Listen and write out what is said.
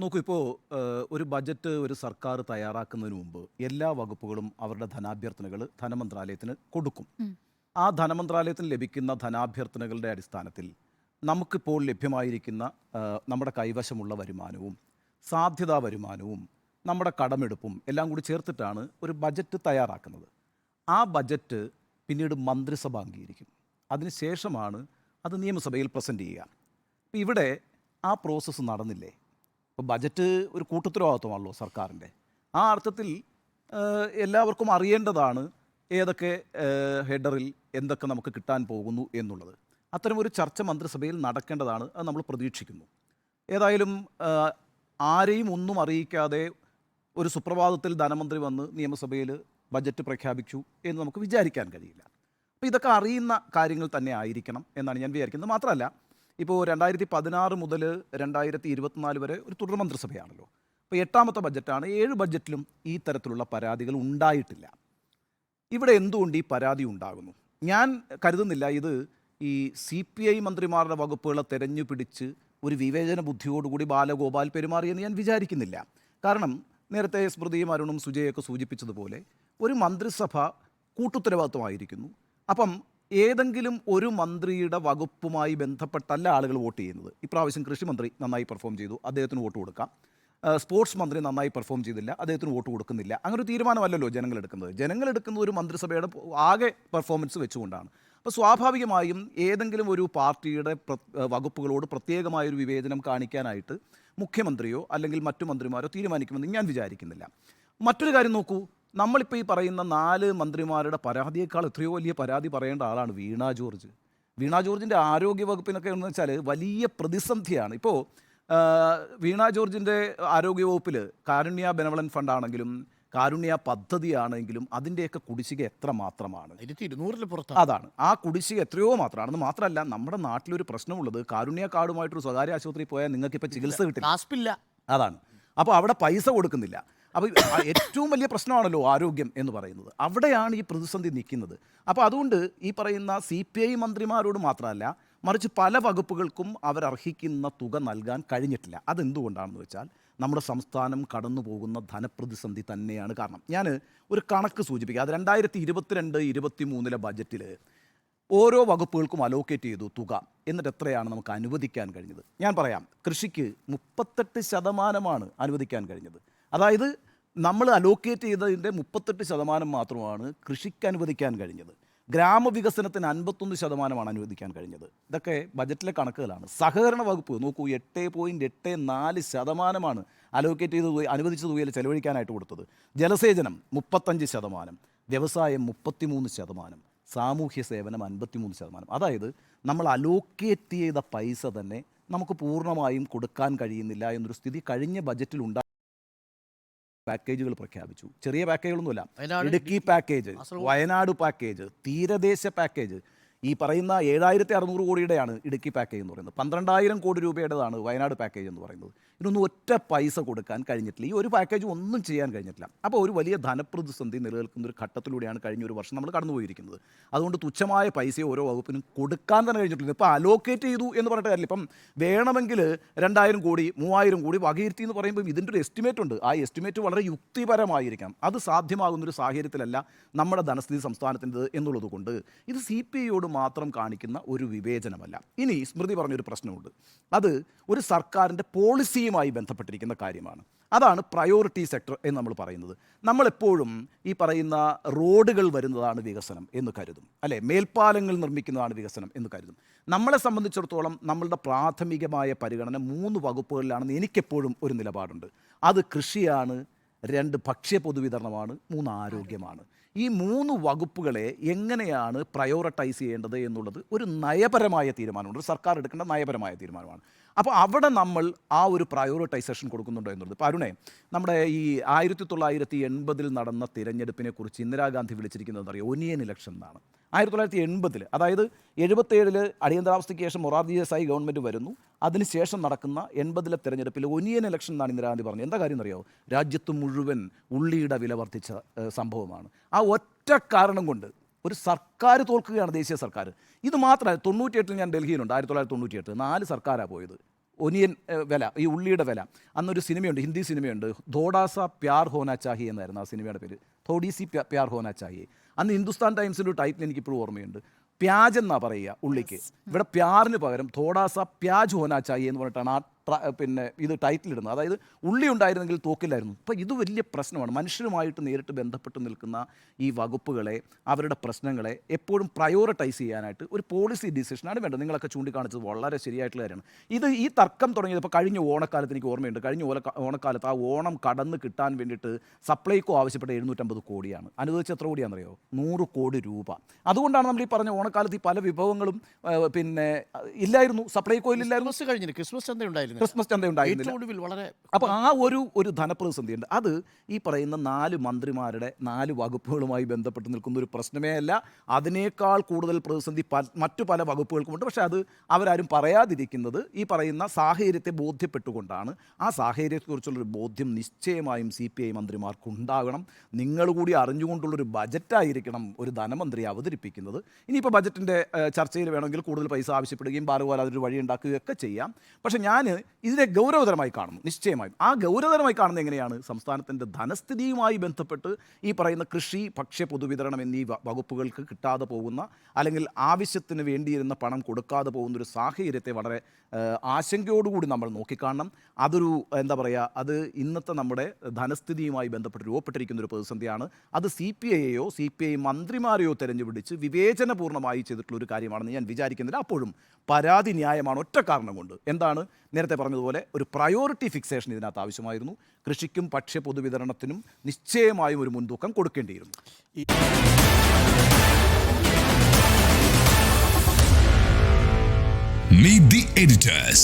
നോക്കൂ ഇപ്പോൾ ഒരു ബജറ്റ് ഒരു സർക്കാർ തയ്യാറാക്കുന്നതിന് മുമ്പ് എല്ലാ വകുപ്പുകളും അവരുടെ ധനാഭ്യർത്ഥനകൾ ധനമന്ത്രാലയത്തിന് കൊടുക്കും. ഉം. ആ ധനമന്ത്രാലയത്തിന് ലഭിക്കുന്ന ധനാഭ്യർത്ഥനകളുടെ അടിസ്ഥാനത്തിൽ നമുക്കിപ്പോൾ ലഭ്യമായിരിക്കുന്ന നമ്മുടെ കൈവശമുള്ള വരുമാനവും സാധ്യതാ വരുമാനവും നമ്മുടെ കടമെടുപ്പും എല്ലാം കൂടി ചേർത്തിട്ടാണ് ഒരു ബജറ്റ് തയ്യാറാക്കുന്നത്. ആ ബജറ്റ് പിന്നീട് മന്ത്രിസഭ അംഗീകരിക്കും. അതിനുശേഷമാണ് അത് നിയമസഭയിൽ പ്രസൻറ്റ് ചെയ്യുക. ഇപ്പം ഇവിടെ ആ പ്രോസസ്സ് നടന്നില്ലേ? ഇപ്പോൾ ബജറ്റ് ഒരു കൂട്ടുത്തരവാദിത്വമാണല്ലോ സർക്കാരിൻ്റെ. ആ അർത്ഥത്തിൽ എല്ലാവർക്കും അറിയേണ്ടതാണ് ഏതൊക്കെ ഹെഡറിൽ എന്തൊക്കെ നമുക്ക് കിട്ടാൻ പോകുന്നു എന്നുള്ളത്. അത്തരമൊരു ചർച്ച മന്ത്രിസഭയിൽ നടക്കേണ്ടതാണ്. അത് നമ്മൾ പ്രതീക്ഷിക്കുന്നു. ഏതായാലും ആരെയും ഒന്നും അറിയിക്കാതെ ഒരു സുപ്രഭാതത്തിൽ ധനമന്ത്രി വന്ന് നിയമസഭയിൽ ബജറ്റ് പ്രഖ്യാപിച്ചു എന്ന് നമുക്ക് വിചാരിക്കാൻ കഴിയില്ല. അപ്പോൾ ഇതൊക്കെ അറിയുന്ന കാര്യങ്ങൾ തന്നെ ആയിരിക്കണം എന്നാണ് ഞാൻ വിചാരിക്കുന്നത്. മാത്രമല്ല, ഇപ്പോൾ 2016 മുതൽ 2024 വരെ ഒരു തുടർ മന്ത്രിസഭയാണല്ലോ. അപ്പോൾ 8ാമത്തെ ബജറ്റാണ്. 7 ബജറ്റിലും ഈ തരത്തിലുള്ള പരാതികൾ ഉണ്ടായിട്ടില്ല. ഇവിടെ എന്തുകൊണ്ട് ഈ പരാതി ഉണ്ടാകുന്നു? ഞാൻ കരുതുന്നില്ല ഇത് ഈ CPI മന്ത്രിമാരുടെ വകുപ്പുകളെ തെരഞ്ഞു പിടിച്ച് ഒരു വിവേചന ബുദ്ധിയോടുകൂടി ബാലഗോപാൽ പെരുമാറിയെന്ന് ഞാൻ വിചാരിക്കുന്നില്ല. കാരണം നേരത്തെ സ്മൃതിയും അരുണും സുജയൊക്കെ സൂചിപ്പിച്ചതുപോലെ ഒരു മന്ത്രിസഭ കൂട്ടുത്തരവാദിത്വമായിരിക്കുന്നു. അപ്പം ഏതെങ്കിലും ഒരു മന്ത്രിയുടെ വകുപ്പുമായി ബന്ധപ്പെട്ടല്ല ആളുകൾ വോട്ട് ചെയ്യുന്നത്. ഇപ്രാവശ്യം കൃഷി മന്ത്രി നന്നായി പെർഫോം ചെയ്തു, അദ്ദേഹത്തിന് വോട്ട് കൊടുക്കാം. സ്പോർട്സ് മന്ത്രി നന്നായി പെർഫോം ചെയ്തില്ല, അദ്ദേഹത്തിന് വോട്ട് കൊടുക്കുന്നില്ല. അങ്ങനെ ഒരു തീരുമാനമല്ലല്ലോ ജനങ്ങളെടുക്കുന്നത്. ജനങ്ങളെടുക്കുന്നത് ഒരു മന്ത്രിസഭയുടെ ആകെ പെർഫോമൻസ് വെച്ചുകൊണ്ടാണ്. അപ്പോൾ സ്വാഭാവികമായും ഏതെങ്കിലും ഒരു പാർട്ടിയുടെ വകുപ്പുകളോട് പ്രത്യേകമായൊരു വിവേചനം കാണിക്കാനായിട്ട് മുഖ്യമന്ത്രിയോ അല്ലെങ്കിൽ മറ്റു മന്ത്രിമാരോ തീരുമാനിക്കുമെന്ന് ഞാൻ വിചാരിക്കുന്നില്ല. മറ്റൊരു കാര്യം നോക്കൂ, നമ്മളിപ്പോൾ ഈ പറയുന്ന 4 മന്ത്രിമാരുടെ പരാതിയേക്കാൾ എത്രയോ വലിയ പരാതി പറയേണ്ട ആളാണ് വീണ ജോർജ്. വീണ ജോർജിൻ്റെ ആരോഗ്യ വകുപ്പിനൊക്കെ എന്ന് വെച്ചാൽ വലിയ പ്രതിസന്ധിയാണ്. ഇപ്പോൾ വീണ ജോർജിൻ്റെ ആരോഗ്യവകുപ്പിൽ കാരുണ്യ ബെനവലൻ ഫണ്ടാണെങ്കിലും കാരുണ്യ പദ്ധതിയാണെങ്കിലും അതിൻ്റെയൊക്കെ കുടിശ്ശിക എത്ര മാത്രമാണ്? 1200 പുറത്താണ്. അതാണ് ആ കുടിശ്ശിക എത്രയോ മാത്രമാണെന്ന്. മാത്രമല്ല, നമ്മുടെ നാട്ടിലൊരു പ്രശ്നമുള്ളത് കാരുണ്യ കാർഡുമായിട്ടൊരു സ്വകാര്യ ആശുപത്രിയിൽ പോയാൽ നിങ്ങൾക്കിപ്പോൾ ചികിത്സ കിട്ടില്ല. കാസ്പില്ല. അതാണ്. അപ്പോൾ അവിടെ പൈസ കൊടുക്കുന്നില്ല. അപ്പോൾ ഏറ്റവും വലിയ പ്രശ്നമാണല്ലോ ആരോഗ്യം എന്ന് പറയുന്നത്. അവിടെയാണ് ഈ പ്രതിസന്ധി നിൽക്കുന്നത്. അപ്പോൾ അതുകൊണ്ട് ഈ പറയുന്ന CPI മന്ത്രിമാരോട് മാത്രമല്ല, മറിച്ച് പല വകുപ്പുകൾക്കും അവരർഹിക്കുന്ന തുക നൽകാൻ കഴിഞ്ഞിട്ടില്ല. അതെന്തുകൊണ്ടാണെന്ന് വെച്ചാൽ നമ്മുടെ സംസ്ഥാനം കടന്നു പോകുന്ന ധനപ്രതിസന്ധി തന്നെയാണ് കാരണം. ഞാൻ ഒരു കണക്ക് സൂചിപ്പിക്കുക. അത് 2022-23 ബജറ്റിൽ ഓരോ വകുപ്പുകൾക്കും അലോക്കേറ്റ് ചെയ്തു തുക. എന്നിട്ട് എത്രയാണ് നമുക്ക് അനുവദിക്കാൻ കഴിഞ്ഞത്? ഞാൻ പറയാം. കൃഷിക്ക് 38% അനുവദിക്കാൻ കഴിഞ്ഞത്. അതായത് നമ്മൾ അലോക്കേറ്റ് ചെയ്തതിൻ്റെ 38% മാത്രമാണ് കൃഷിക്ക് അനുവദിക്കാൻ കഴിഞ്ഞത്. ഗ്രാമവികസനത്തിന് 51% അനുവദിക്കാൻ കഴിഞ്ഞത്. ഇതൊക്കെ ബജറ്റിലെ കണക്കുകളാണ്. സഹകരണ വകുപ്പ് നോക്കൂ, 8.84% അലോക്കേറ്റ് ചെയ്ത് അനുവദിച്ച തുകയിൽ ചെലവഴിക്കാനായിട്ട് കൊടുത്തത്. ജലസേചനം 35%, വ്യവസായം 33%, സാമൂഹ്യ സേവനം 53%. അതായത് നമ്മൾ അലോക്കേറ്റ് ചെയ്ത പൈസ തന്നെ നമുക്ക് പൂർണ്ണമായും കൊടുക്കാൻ കഴിയുന്നില്ല എന്നൊരു സ്ഥിതി കഴിഞ്ഞ ബജറ്റിൽ ഉണ്ടായി. പാക്കേജുകൾ പ്രഖ്യാപിച്ചു. ചെറിയ പാക്കേജുകളൊന്നുമില്ല. ഇടുക്കി പാക്കേജ്, വയനാട് പാക്കേജ്, തീരദേശ പാക്കേജ്. ഈ പറയുന്ന 7600 കോടിയുടെയാണ് ഇടുക്കി പാക്കേജ് എന്ന് പറയുന്നത്. 12,000 കോടി രൂപയുടേതാണ് വയനാട് പാക്കേജ് എന്ന് പറയുന്നത്. ഇതിനൊന്നും ഒറ്റ പൈസ കൊടുക്കാൻ കഴിഞ്ഞിട്ടില്ല. ഈ ഒരു പാക്കേജ് ഒന്നും ചെയ്യാൻ കഴിഞ്ഞിട്ടില്ല. അപ്പോൾ ഒരു വലിയ ധനപ്രതിസന്ധി നിലനിൽക്കുന്ന ഒരു ഘട്ടത്തിലൂടെയാണ് കഴിഞ്ഞ ഒരു വർഷം നമ്മൾ കടന്നുപോയിരിക്കുന്നത്. അതുകൊണ്ട് തുച്ഛമായ പൈസ ഓരോ വകുപ്പിനും കൊടുക്കാൻ തന്നെ കഴിഞ്ഞിട്ടില്ല. ഇപ്പോൾ അലോക്കേറ്റ് ചെയ്തു എന്ന് പറഞ്ഞിട്ട് കാര്യമില്ല. ഇപ്പം വേണമെങ്കിൽ 2000 കോടി 3000 കോടി വകയിരുത്തി എന്ന് പറയുമ്പോൾ ഇതിൻ്റെ ഒരു എസ്റ്റിമേറ്റ് ഉണ്ട്. ആ എസ്റ്റിമേറ്റ് വളരെ യുക്തിപരമായിരിക്കണം. അത് സാധ്യമാകുന്നൊരു സാഹചര്യത്തിലല്ല നമ്മുടെ ധനസ്ഥിതി സംസ്ഥാനത്തിൻ്റെത് എന്നുള്ളത് കൊണ്ട് ഇത് CPIയോട് മാത്രം കാണിക്കുന്ന ഒരു വിവേചനമല്ല. ഇനി സ്മൃതി പറഞ്ഞൊരു പ്രശ്നമുണ്ട്. അത് ഒരു സർക്കാരിൻ്റെ പോളിസിയുമായി ബന്ധപ്പെട്ടിരിക്കുന്ന കാര്യമാണ്. അതാണ് പ്രയോറിറ്റി സെക്ടർ എന്ന് നമ്മൾ പറയുന്നത്. നമ്മളെപ്പോഴും ഈ പറയുന്ന റോഡുകൾ വരുന്നതാണ് വികസനം എന്ന് കരുതും, അല്ലേ? മേൽപ്പാലങ്ങൾ നിർമ്മിക്കുന്നതാണ് വികസനം എന്ന് കരുതും. നമ്മളെ സംബന്ധിച്ചിടത്തോളം നമ്മളുടെ പ്രാഥമികമായ പരിഗണന 3 വകുപ്പുകളിലാണെന്ന് എനിക്കെപ്പോഴും ഒരു നിലപാടുണ്ട്. അത് കൃഷിയാണ്, 2 ഭക്ഷ്യ പൊതുവിതരണമാണ്, 3 ആരോഗ്യമാണ്. ഈ 3 വകുപ്പുകളെ എങ്ങനെയാണ് പ്രയോറിറ്റൈസ് ചെയ്യേണ്ടത് എന്നുള്ളത് ഒരു നയപരമായ തീരുമാനമുണ്ട്. ഒരു സർക്കാർ എടുക്കേണ്ട നയപരമായ തീരുമാനമാണ്. അപ്പോൾ അവിടെ നമ്മൾ ആ ഒരു പ്രയോറിറ്റൈസേഷൻ കൊടുക്കുന്നുണ്ടോ എന്നുള്ളത്. ഇപ്പോൾ അരുണേ, നമ്മുടെ ഈ 1980 നടന്ന തിരഞ്ഞെടുപ്പിനെ കുറിച്ച് ഇന്ദിരാഗാന്ധി വിളിച്ചിരിക്കുന്നത് അറിയാം, ഒനിയൻ ഇലക്ഷൻ എന്നാണ്. 1980, അതായത് 77 അടിയന്തരാവസ്ഥയ്ക്ക് ശേഷം മൊറാർജി ദേശായി ഗവൺമെൻറ് വരുന്നു. അതിനുശേഷം നടക്കുന്ന 80 തിരഞ്ഞെടുപ്പിൽ ഒനിയൻ ഇലക്ഷൻ എന്നാണ് ഇന്ദിരാഗാന്ധി പറഞ്ഞത്. എന്താ കാര്യം എന്നറിയാമോ? രാജ്യത്ത് മുഴുവൻ ഉള്ളിയുടെ വില വർദ്ധിച്ച സംഭവമാണ്. ആ ഒറ്റ കാരണം കൊണ്ട് ഒരു സർക്കാർ തോൽക്കുകയാണ്, ദേശീയ സർക്കാർ. ഇത് മാത്രമല്ല, 98 ഞാൻ ഡൽഹിയിലുണ്ട്. 1998 4 സർക്കാരാണ് പോയത്. ഒനിയൻ വില, ഈ ഉള്ളിയുടെ വില. അന്നൊരു സിനിമയുണ്ട്, ഹിന്ദി സിനിമയുണ്ട്, ഥോഡാസ പ്യാർ ഹോന ചാഹി എന്നായിരുന്നു ആ സിനിമയുടെ പേര്. തോഡീസി പ്യാർ ഹോന ചാഹി. അന്ന് ഹിന്ദുസ്ഥാൻ ടൈംസിൻ്റെ ഒരു ടൈറ്റിൽ എനിക്കിപ്പോഴും ഓർമ്മയുണ്ട്. പ്യാജ് എന്നാ പറയുക ഉള്ളിക്ക്, ഇവിടെ പ്യാറിന് പകരം തോടാസ പ്യാജ് ഹോനാ ചായി എന്ന് പറഞ്ഞിട്ടാണ് പിന്നെ ഇത് ടൈറ്റിൽ ഇടുന്നത്. അതായത് ഉള്ളി ഉണ്ടായിരുന്നെങ്കിൽ തോക്കില്ലായിരുന്നു. അപ്പോൾ ഇത് വലിയ പ്രശ്നമാണ്. മനുഷ്യരുമായിട്ട് നേരിട്ട് ബന്ധപ്പെട്ട് നിൽക്കുന്ന ഈ വകുപ്പുകളെ, അവരുടെ പ്രശ്നങ്ങളെ എപ്പോഴും പ്രയോറിറ്റൈസ് ചെയ്യാനായിട്ട് ഒരു പോളിസി ഡിസിഷനാണ് വേണ്ടത്. നിങ്ങളൊക്കെ ചൂണ്ടിക്കാണിച്ചത് വളരെ ശരിയായിട്ടുള്ള കാര്യമാണ്. ഈ തർക്കം തുടങ്ങിയത് ഇപ്പോൾ കഴിഞ്ഞ ഓണക്കാലത്ത് എനിക്ക് ഓർമ്മയുണ്ട്. കഴിഞ്ഞ ഓണക്കാലത്ത് ആ ഓണം കടന്ന് കിട്ടാൻ വേണ്ടിയിട്ട് സപ്ലൈകോ ആവശ്യപ്പെട്ട 750 കോടിയാണ്. അനുവദിച്ച എത്ര കോടിയാണെന്നറിയോ? 100 കോടി രൂപ. അതുകൊണ്ടാണ് നമ്മൾ ഈ പറഞ്ഞ ഓണക്കാലത്ത് ഈ പല വിഭവങ്ങളും പിന്നെ ഇല്ലായിരുന്നു, സപ്ലൈകോയിൽ ഇല്ലായിരുന്നു. ക്രിസ്മസ് ചന്ത ഉണ്ടായിരുന്നില്ല. അപ്പോൾ ആ ഒരു ധനപ്രതിസന്ധി ഉണ്ട്. അത് ഈ പറയുന്ന 4 മന്ത്രിമാരുടെ 4 വകുപ്പുകളുമായി ബന്ധപ്പെട്ട് നിൽക്കുന്ന ഒരു പ്രശ്നമേ അല്ല. അതിനേക്കാൾ കൂടുതൽ പ്രതിസന്ധി മറ്റു പല വകുപ്പുകൾക്കുമുണ്ട്. പക്ഷേ അത് അവരാരും പറയാതിരിക്കുന്നത് ഈ പറയുന്ന സാഹചര്യത്തെ ബോധ്യപ്പെട്ടുകൊണ്ടാണ്. ആ സാഹചര്യത്തെക്കുറിച്ചുള്ളൊരു ബോധ്യം നിശ്ചയമായും CPI മന്ത്രിമാർക്കുണ്ടാകണം. നിങ്ങൾ കൂടി അറിഞ്ഞുകൊണ്ടുള്ളൊരു ബജറ്റായിരിക്കണം ഒരു ധനമന്ത്രി അവതരിപ്പിക്കുന്നത്. ഇനിയിപ്പോൾ ബജറ്റിൻ്റെ ചർച്ചയിൽ വേണമെങ്കിൽ കൂടുതൽ പൈസ ആവശ്യപ്പെടുകയും ബാറുപോലെ അതൊരു വഴി ഉണ്ടാക്കുകയൊക്കെ ചെയ്യാം. പക്ഷേ ഞാൻ ഇതിനെ ഗൗരവതരമായി കാണുന്നു. നിശ്ചയമായും ആ ഗൗരവതരമായി കാണുന്നത് എങ്ങനെയാണ്? സംസ്ഥാനത്തിൻ്റെ ധനസ്ഥിതിയുമായി ബന്ധപ്പെട്ട് ഈ പറയുന്ന കൃഷി, ഭക്ഷ്യ പൊതുവിതരണം എന്നീ വകുപ്പുകൾക്ക് കിട്ടാതെ പോകുന്ന, അല്ലെങ്കിൽ ആവശ്യത്തിന് വേണ്ടിയിരുന്ന പണം കൊടുക്കാതെ പോകുന്നൊരു സാഹചര്യത്തെ വളരെ ആശങ്കയോടുകൂടി നമ്മൾ നോക്കിക്കാണണം. അതൊരു എന്താ പറയുക, അത് ഇന്നത്തെ നമ്മുടെ ധനസ്ഥിതിയുമായി ബന്ധപ്പെട്ട് രൂപപ്പെട്ടിരിക്കുന്ന ഒരു പ്രതിസന്ധിയാണ്. അത് CPIയെയോ CPI മന്ത്രിമാരെയോ തെരഞ്ഞുപിടിച്ച് വിവേചനപൂർണ്ണമായി ചെയ്തിട്ടുള്ള ഒരു കാര്യമാണെന്ന് ഞാൻ വിചാരിക്കുന്നില്ല. അപ്പോഴും പരാതി ന്യായമാണ്, ഒറ്റ കാരണം കൊണ്ട്. എന്താണ്? നേരത്തെ പറഞ്ഞതുപോലെ ഒരു പ്രയോറിറ്റി ഫിക്സേഷൻ ഇതിനകത്ത് ആവശ്യമായിരുന്നു. കൃഷിക്കും ഭക്ഷ്യ പൊതുവിതരണത്തിനും നിശ്ചയമായും ഒരു മുൻതൂക്കം കൊടുക്കേണ്ടിയിരുന്നു. Meet the editors.